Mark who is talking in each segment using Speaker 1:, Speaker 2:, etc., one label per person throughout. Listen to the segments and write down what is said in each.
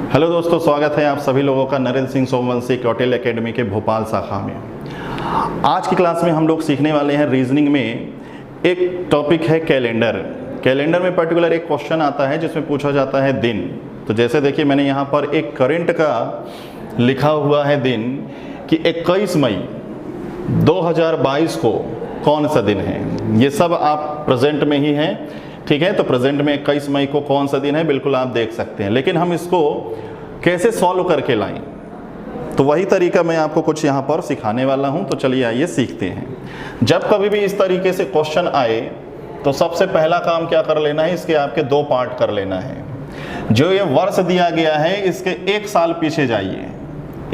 Speaker 1: Hello दोस्तों, स्वागत है आप सभी लोगों का नरेंद्र सिंह सोमवंशी क्योटेल एकेडमी के भोपाल शाखा में। आज की क्लास में हम लोग सीखने वाले हैं रीजनिंग में एक टॉपिक है कैलेंडर। कैलेंडर में पर्टिकुलर एक क्वेश्चन आता है जिसमें पूछा जाता है दिन। तो जैसे देखिए, मैंने यहाँ पर एक करंट का लिखा हुआ है दिन कि 21 मई 2022 को कौन सा दिन है। ये सब आप प्रेजेंट में ही हैं, ठीक है। तो प्रेजेंट में 21 मई को कौन सा दिन है बिल्कुल आप देख सकते हैं, लेकिन हम इसको कैसे सॉल्व करके लाएं, तो वही तरीका मैं आपको कुछ यहाँ पर सिखाने वाला हूँ। तो चलिए आइए सीखते हैं। जब कभी भी इस तरीके से क्वेश्चन आए तो सबसे पहला काम क्या कर लेना है, इसके आपके दो पार्ट कर लेना है। जो ये वर्ष दिया गया है इसके एक साल पीछे जाइए,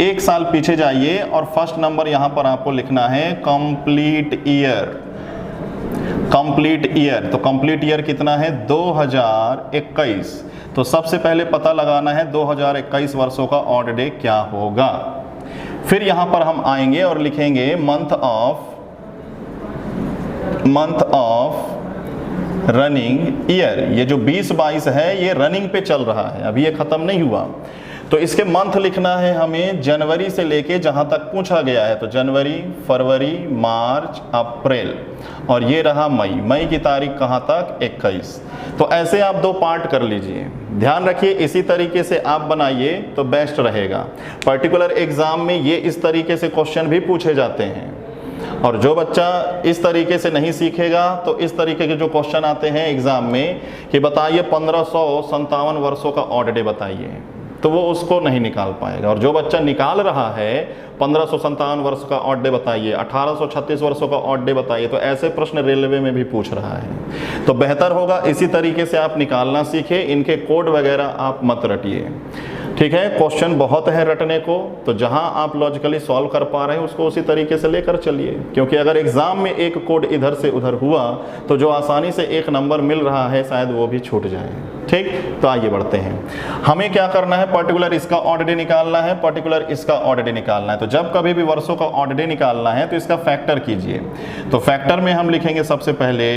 Speaker 1: एक साल पीछे जाइए और फर्स्ट नंबर यहाँ पर आपको लिखना है कंप्लीट ईयर। कंप्लीट ईयर, तो कंप्लीट ईयर कितना है 2021। तो सबसे पहले पता लगाना है 2021 वर्षों का ऑड डे क्या होगा। फिर यहां पर हम आएंगे और लिखेंगे मंथ ऑफ रनिंग ईयर। ये जो 2022 है ये रनिंग पे चल रहा है, अभी ये खत्म नहीं हुआ। तो इसके मंथ लिखना है हमें जनवरी से लेके जहां तक पूछा गया है, तो जनवरी, फरवरी, मार्च, अप्रैल और ये रहा मई। मई की तारीख कहां तक 21। तो ऐसे आप दो पार्ट कर लीजिए। ध्यान रखिए इसी तरीके से आप बनाइए तो बेस्ट रहेगा। पर्टिकुलर एग्जाम में ये इस तरीके से क्वेश्चन भी पूछे जाते हैं, और जो बच्चा इस तरीके से नहीं सीखेगा तो इस तरीके के जो क्वेश्चन आते हैं एग्जाम में कि बताइए 1557 वर्षों का ऑड डे बताइए, तो वो उसको नहीं निकाल पाएगा। और जो बच्चा निकाल रहा है 1557 वर्ष का ऑड डे बताइए, 1836 वर्षों का ऑड डे बताइए, तो ऐसे प्रश्न रेलवे में भी पूछ रहा है। तो बेहतर होगा इसी तरीके से आप निकालना सीखे, इनके कोड वगैरह आप मत रटिए, ठीक है। क्वेश्चन बहुत है रटने को, तो जहां आप लॉजिकली सॉल्व कर पा रहे हैं उसको उसी तरीके से लेकर चलिए, क्योंकि अगर एग्जाम में एक कोड इधर से उधर हुआ तो जो आसानी से एक नंबर मिल रहा है शायद वो भी छूट जाए, ठीक। तो आइए बढ़ते हैं। हमें क्या करना है, पर्टिकुलर इसका ऑड डे निकालना है, पर्टिकुलर इसका ऑड डे निकालना है। तो जब कभी भी वर्षों का ऑड डे निकालना है तो इसका फैक्टर कीजिए। तो फैक्टर में हम लिखेंगे सबसे पहले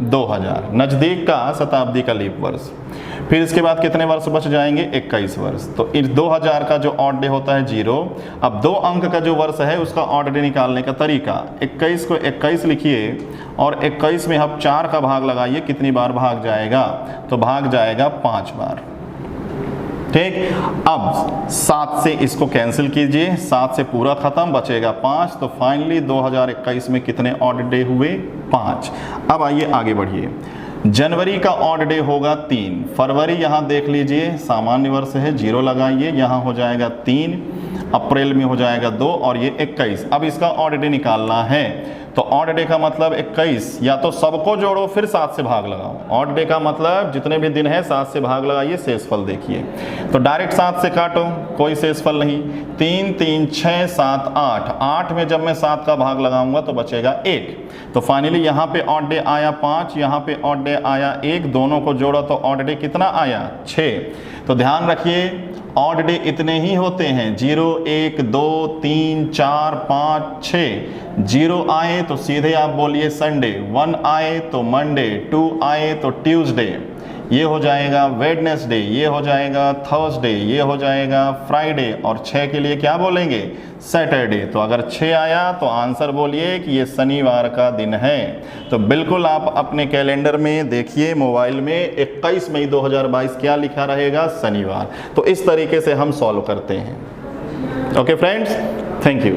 Speaker 1: 2000, नजदीक का शताब्दी का लीप वर्ष। फिर इसके बाद कितने वर्ष बच जाएंगे, 21 वर्ष। तो इस 2000 का जो ऑड डे होता है 0। अब 2 अंक का जो वर्ष है उसका ऑड डे निकालने का तरीका, 21 को 21 लिखिए और 21 में आप 4 का भाग लगाइए, कितनी बार भाग जाएगा, तो भाग जाएगा 5 बार, ठीक। अब 7 से इसको कैंसिल कीजिए, 7 से पूरा खत्म, बचेगा 5। तो फाइनली 2021 में कितने ऑड डे हुए, 5। अब आइए आगे बढ़िए। जनवरी का ऑड डे होगा 3। फरवरी यहाँ देख लीजिए सामान्य वर्ष है, 0 लगाइए, यहाँ हो जाएगा 3। अप्रैल में हो जाएगा 2 और ये 21। अब इसका ऑड डे निकालना है, तो ऑड डे का मतलब 21, या तो सबको जोड़ो फिर 7 से भाग लगाओ। ऑड डे का मतलब जितने भी दिन है 7 से भाग लगाइए, शेषफल देखिए। तो डायरेक्ट 7 से काटो, कोई शेषफल नहीं। 3 3 6 7 8, 8 में जब मैं 7 का भाग लगाऊंगा तो बचेगा 1। तो फाइनली यहाँ पे ऑड डे आया 5, यहाँ पे ऑड डे आया 1, दोनों को जोड़ो तो ऑड डे कितना आया, 6। तो ध्यान रखिए ऑड डे इतने ही होते हैं, 0 1 2 3 4 5 6। 0 आए तो सीधे आप बोलिए संडे, 1 आए तो मंडे, 2 आए तो ट्यूसडे, ये हो जाएगा वेडनेसडे, ये हो जाएगा थर्सडे, ये हो जाएगा फ्राइडे, और 6 के लिए क्या बोलेंगे, सैटरडे। तो अगर 6 आया तो आंसर बोलिए कि ये शनिवार का दिन है। तो बिल्कुल आप अपने कैलेंडर में देखिए, मोबाइल में 21 मई 2022 क्या लिखा रहेगा, शनिवार। तो इस तरीके से हम सॉल्व करते हैं। Okay friends, thank you.